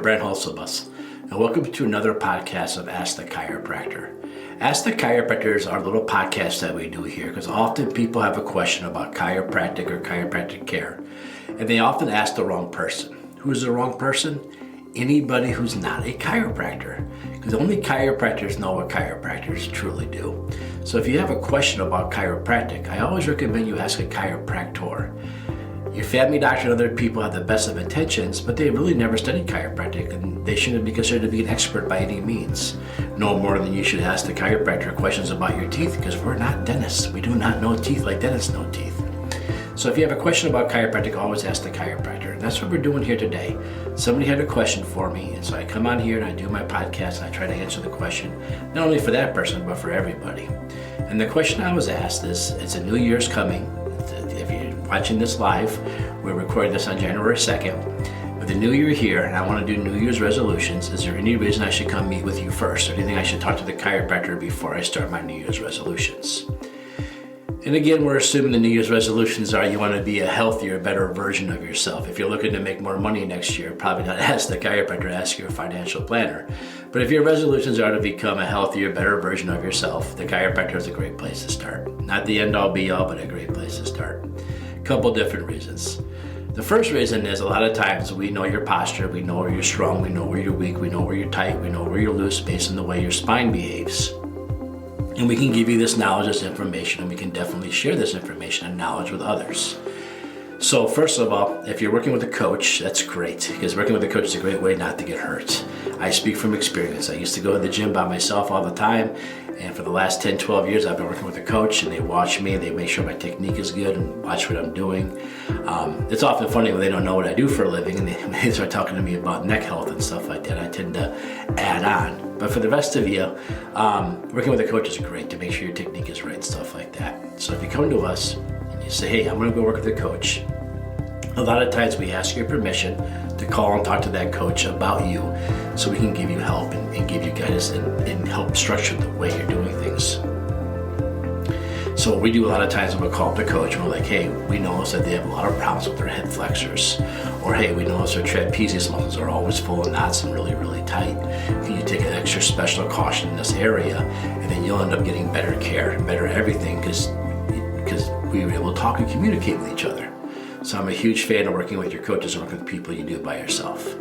Brent Holzabus, and welcome to another podcast of Ask the Chiropractor. Ask the Chiropractor is our little podcast that we do here because often people have a question about chiropractic or chiropractic care, and they often ask the wrong person. Who's the wrong person? Anybody who's not a chiropractor, because only chiropractors know what chiropractors truly do. So if you have a question about chiropractic, I always recommend you ask a chiropractor. Your family doctor and other people have the best of intentions, but they really never studied chiropractic, and they shouldn't be considered to be an expert by any means. No more than you should ask the chiropractor questions about your teeth, because we're not dentists. We do not know teeth like dentists know teeth. So if you have a question about chiropractic, always ask the chiropractor. And that's what we're doing here today. Somebody had a question for me, and so I come on here and I do my podcast and I try to answer the question, not only for that person, but for everybody. And the question I was asked is, it's a New Year's coming. If you're watching this live, we're recording this on January 2nd. With the new year here, and I want to do New Year's resolutions, is there any reason I should come meet with you first? Or do you think I should talk to the chiropractor before I start my New Year's resolutions? And again, we're assuming the New Year's resolutions are you want to be a healthier, better version of yourself. If you're looking to make more money next year, probably not ask the chiropractor, ask your financial planner. But if your resolutions are to become a healthier, better version of yourself, the chiropractor is a great place to start. Not the end-all be-all, but a great place to start. A couple different reasons. The first reason is a lot of times we know your posture, we know where you're strong, we know where you're weak, we know where you're tight, we know where you're loose based on the way your spine behaves. And we can give you this knowledge, this information, and we can definitely share this information and knowledge with others. So first of all, if you're working with a coach, that's great, because working with a coach is a great way not to get hurt. I speak from experience. I used to go to the gym by myself all the time, and for the last 10, 12 years, I've been working with a coach, and they watch me, they make sure my technique is good and watch what I'm doing. It's often funny when they don't know what I do for a living, and they start talking to me about neck health and stuff like that. I tend to add on. But for the rest of you, working with a coach is great to make sure your technique is right and stuff like that. So if you come to us and you say, hey, I'm going to go work with a coach, a lot of times we ask your permission to call and talk to that coach about you so we can give you help and give you guidance and help structure the way you're doing things. So what we do a lot of times when we call up the coach, and we're like, hey, we notice that they have a lot of problems with their hip flexors. Or hey, we notice their trapezius muscles are always full of knots and really, really tight. Can you take an extra special caution in this area? And then you'll end up getting better care and better everything because we were able to talk and communicate with each other. So I'm a huge fan of working with your coaches and working with people you do by yourself.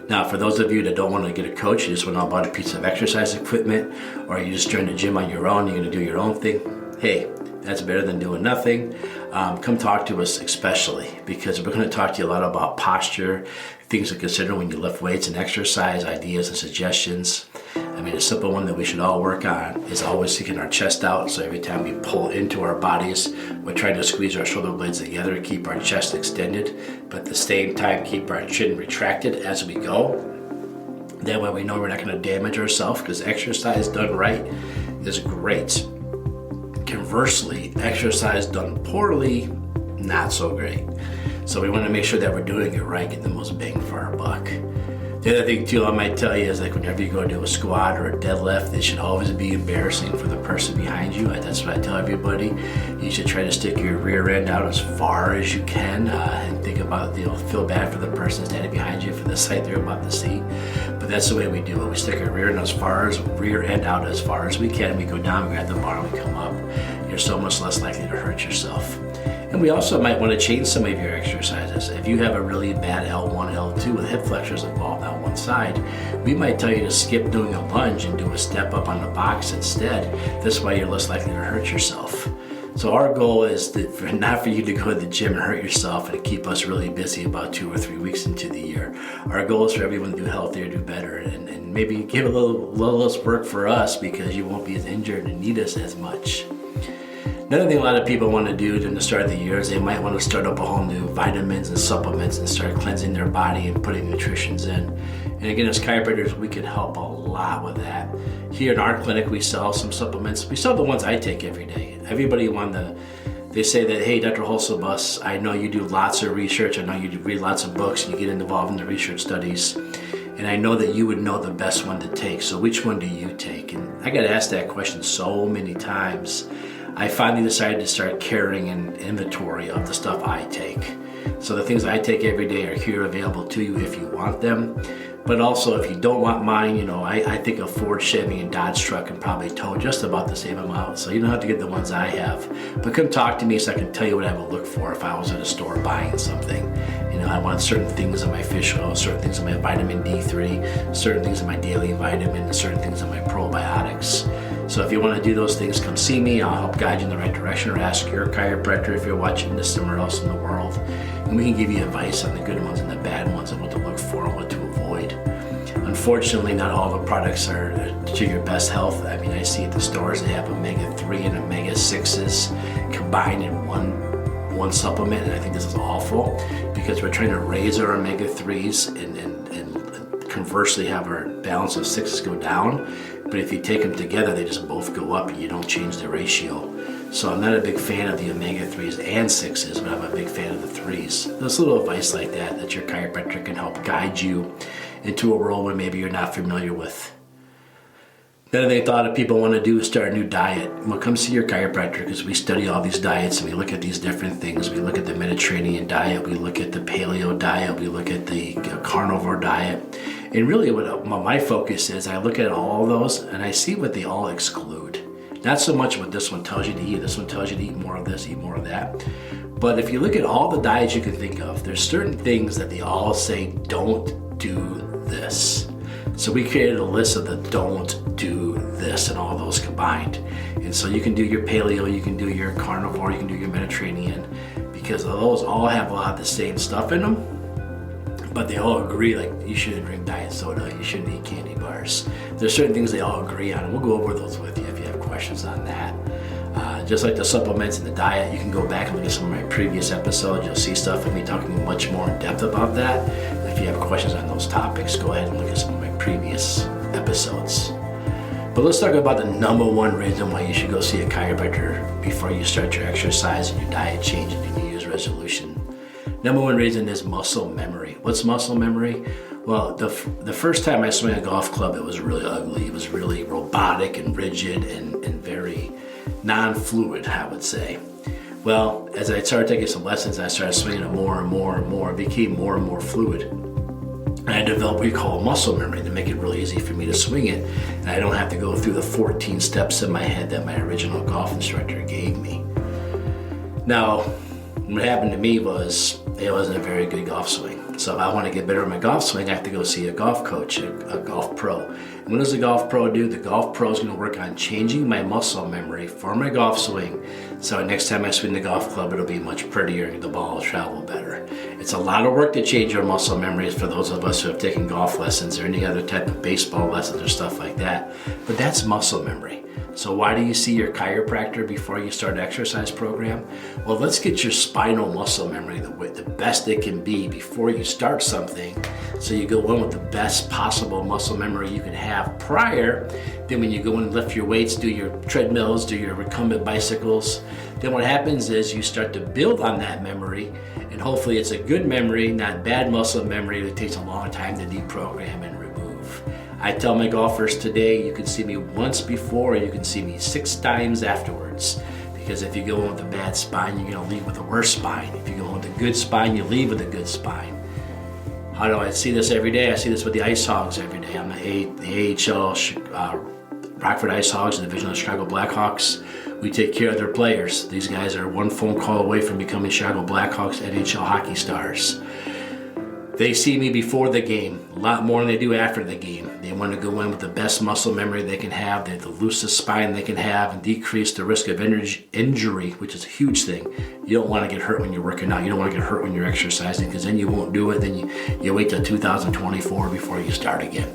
Now, for those of you that don't want to get a coach, you just want to buy a piece of exercise equipment, or you just join the gym on your own, you're going to do your own thing, hey, that's better than doing nothing. Come talk to us especially, because we're going to talk to you a lot about posture, things to consider when you lift weights and exercise, ideas and suggestions. I mean, a simple one that we should all work on is always sticking our chest out. So every time we pull into our bodies, we're trying to squeeze our shoulder blades together, keep our chest extended, but at the same time, keep our chin retracted as we go. That way we know we're not going to damage ourselves, because exercise done right is great. Conversely, exercise done poorly, not so great. So we want to make sure that we're doing it right, getting the most bang for our buck. The other thing too I might tell you is, like, whenever you go do a squat or a deadlift, it should always be embarrassing for the person behind you. That's what I tell everybody. You should try to stick your rear end out as far as you can and think about, feel bad for the person standing behind you for the sight they're about to see. But that's the way we do it. We stick our rear end out as far as we can. We go down, we grab the bar, and we come up. You're so much less likely to hurt yourself. And we also might want to change some of your exercises. If you have a really bad L1, L2 with hip flexors involved on one side, we might tell you to skip doing a lunge and do a step up on the box instead. This way you're less likely to hurt yourself. So our goal is not for you to go to the gym and hurt yourself and keep us really busy about 2 or 3 weeks into the year. Our goal is for everyone to do healthier, do better, and maybe give a little less work for us, because you won't be as injured and need us as much. Another thing a lot of people want to do during the start of the year is they might want to start up a whole new vitamins and supplements and start cleansing their body and putting nutritions in. And again, as chiropractors, we can help a lot with that. Here in our clinic, we sell some supplements. We sell the ones I take every day. Everybody they say that, hey, Dr. Holzabus, I know you do lots of research. I know you read lots of books and you get involved in the research studies. And I know that you would know the best one to take. So which one do you take? And I got asked that question so many times. I finally decided to start carrying an inventory of the stuff I take. So the things I take every day are here available to you if you want them. But also, if you don't want mine, I think a Ford, Chevy, and Dodge truck can probably tow just about the same amount. So you don't have to get the ones I have. But come talk to me so I can tell you what I would look for if I was at a store buying something. I want certain things in my fish oil, certain things in my vitamin D3, certain things in my daily vitamin, and certain things in my probiotics. So if you want to do those things, come see me. I'll help guide you in the right direction, or ask your chiropractor if you're watching this somewhere else in the world. And we can give you advice on the good ones and the bad ones and what to look for and what to avoid. Unfortunately, not all the products are to your best health. I mean, I see at the stores they have omega-3 and omega-6s combined in one supplement, and I think this is awful because we're trying to raise our omega-3s and conversely have our balance of 6s go down. But if you take them together, they just both go up and you don't change the ratio. So I'm not a big fan of the omega-3s and 6s, but I'm a big fan of the 3s. There's little advice like that your chiropractor can help guide you into a world where maybe you're not familiar with. Another thing I thought of people want to do is start a new diet. Well, come see your chiropractor because we study all these diets and we look at these different things. We look at the Mediterranean diet, we look at the paleo diet, we look at the carnivore diet. And really what my focus is, I look at all of those and I see what they all exclude. Not so much what this one tells you to eat. This one tells you to eat more of this, eat more of that. But if you look at all the diets you can think of, there's certain things that they all say, don't do this. So we created a list of the don't do this and all those combined. And so you can do your paleo, you can do your carnivore, you can do your Mediterranean, because those all have a lot of the same stuff in them. But they all agree, like, you shouldn't drink diet soda, you shouldn't eat candy bars. There's certain things they all agree on, and we'll go over those with you if you have questions on that. Just like the supplements and the diet, you can go back and look at some of my previous episodes. You'll see stuff of me talking much more in depth about that. If you have questions on those topics, go ahead and look at some of my previous episodes. But let's talk about the number one reason why you should go see a chiropractor before you start your exercise and your diet change and your New Year's resolution. Number one reason is muscle memory. What's muscle memory? Well, the first time I swung a golf club, it was really ugly. It was really robotic and rigid and very non-fluid, I would say. Well, as I started taking some lessons, I started swinging it more and more and more. It became more and more fluid. And I developed what we call muscle memory to make it really easy for me to swing it. And I don't have to go through the 14 steps in my head that my original golf instructor gave me. Now, what happened to me was it wasn't a very good golf swing. So if I want to get better at my golf swing, I have to go see a golf coach, a golf pro. And what does the golf pro do? The golf pro is going to work on changing my muscle memory for my golf swing. So next time I swing the golf club, it'll be much prettier and the ball will travel better. It's a lot of work to change our muscle memories for those of us who have taken golf lessons or any other type of baseball lessons or stuff like that. But that's muscle memory. So why do you see your chiropractor before you start an exercise program? Well, let's get your spinal muscle memory the best it can be before you start something, so you go in with the best possible muscle memory you can have prior. Then when you go and lift your weights, do your treadmills, do your recumbent bicycles, then what happens is you start to build on that memory, and hopefully it's a good memory, not bad muscle memory that takes a long time to deprogram and remove. I tell my golfers today, you can see me once before, you can see me 6 times afterwards. Because if you go in with a bad spine, you're going to leave with a worse spine. If you go in with a good spine, you leave with a good spine. How do I see this every day? I see this with the Ice Hogs every day. I'm the AHL Rockford Ice Hogs, the Division of Chicago Blackhawks. We take care of their players. These guys are one phone call away from becoming Chicago Blackhawks NHL hockey stars. They see me before the game, a lot more than they do after the game. They want to go in with the best muscle memory they can have, the loosest spine they can have, and decrease the risk of injury, which is a huge thing. You don't want to get hurt when you're working out. You don't want to get hurt when you're exercising, because then you won't do it. Then you wait till 2024 before you start again.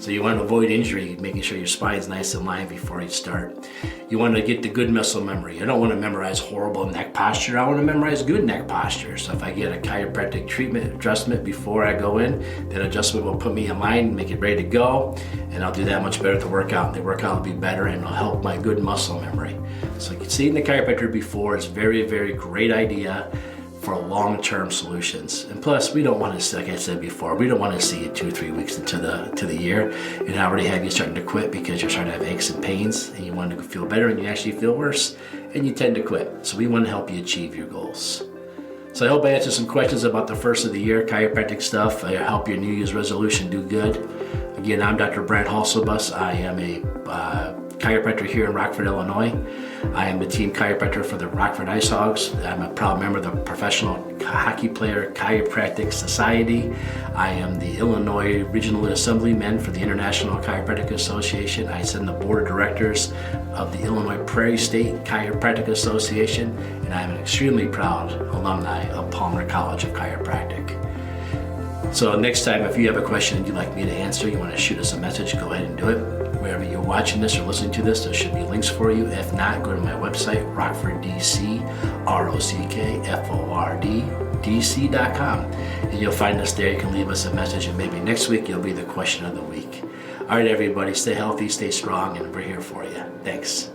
So you want to avoid injury, making sure your spine's nice and lined before you start. You want to get the good muscle memory. I don't want to memorize horrible neck posture. I want to memorize good neck posture. So if I get a chiropractic treatment adjustment before I go in, that adjustment will put me in line, make it ready to go, and I'll do that much better at the workout. The workout will be better and it'll help my good muscle memory. So you can see in the chiropractor before, it's very, very great idea for long-term solutions. And plus, we don't want to, like I said before, we don't want to see you 2-3 weeks into the year and already have you starting to quit because you're starting to have aches and pains and you want to feel better and you actually feel worse and you tend to quit. So we want to help you achieve your goals. So I hope I answered some questions about the first of the year chiropractic stuff. I help your New Year's resolution do good. Again, I'm Dr. Brent Halsebus. I am a chiropractor here in Rockford, Illinois. I am the team chiropractor for the Rockford Ice Hogs. I'm a proud member of the Professional Hockey Player Chiropractic Society. I am the Illinois Regional Assemblyman for the International Chiropractic Association. I sit on the board of directors of the Illinois Prairie State Chiropractic Association, and I'm an extremely proud alumni of Palmer College of Chiropractic. So next time, if you have a question you'd like me to answer, you want to shoot us a message, go ahead and do it. Wherever you're watching this or listening to this, there should be links for you. If not, go to my website, RockfordDC, RockfordDC.com, and you'll find us there. You can leave us a message, and maybe next week you'll be the question of the week. All right, everybody, stay healthy, stay strong, and we're here for you. Thanks.